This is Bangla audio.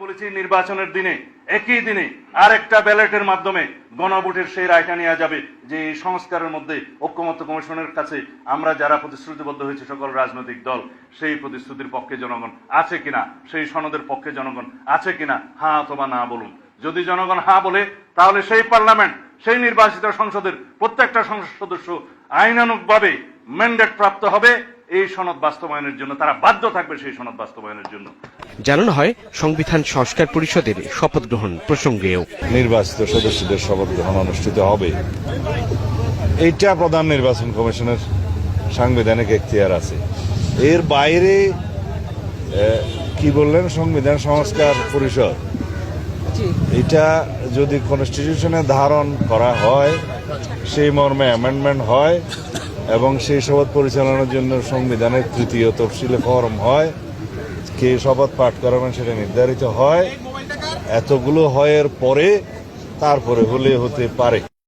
বলেছি নির্বাচনের দিনে একই দিনে আরেকটা ব্যালটের মাধ্যমে গণভোটের সেই রায়টা নেওয়া যাবে যে এই সংস্কারের মধ্যে ঐক্যমত্য কমিশনের কাছে আমরা যারা প্রতিশ্রুতিবদ্ধ হয়েছে সকল রাজনৈতিক দল সেই প্রতিশ্রুতির পক্ষে জনগণ আছে কিনা, সেই সনদের পক্ষে জনগণ আছে কিনা, হ্যাঁ অথবা না বলুন। যদি জনগণ হ্যাঁ বলে তাহলে সেই পার্লামেন্ট, সেই নির্বাচিত সংসদের প্রত্যেকটা সংসদ সদস্য আইনানুগভাবে ম্যান্ডেট প্রাপ্ত হবে এই সনদ বাস্তবায়নের জন্য, তারা বাধ্য থাকবে সেই সনদ বাস্তবায়নের জন্য। জানানো হয় সংবিধান সংস্কার পরিষদের শপথ গ্রহণ প্রসঙ্গেও নির্বাচিত সদস্যদের শপথ গ্রহণ অনুষ্ঠিত হবে। এইটা প্রধান নির্বাচন কমিশনের সাংবিধানিক এখতিয়ার আছে। এর বাইরে কি বললেন সংবিধান সংস্কার পরিষদ, এটা যদি কনস্টিটিউশনে ধারণ করা হয়, সেই মর্মে অ্যামেন্ডমেন্ট হয় এবং সেই শপথ পরিচালনার জন্য সংবিধানের তৃতীয় তফসিলে ফরম হয়, কে শপথ পাঠ করাবেন সেটা নির্ধারিত হয়, এতগুলো হয়ের পরে তারপরে হলে হতে পারে।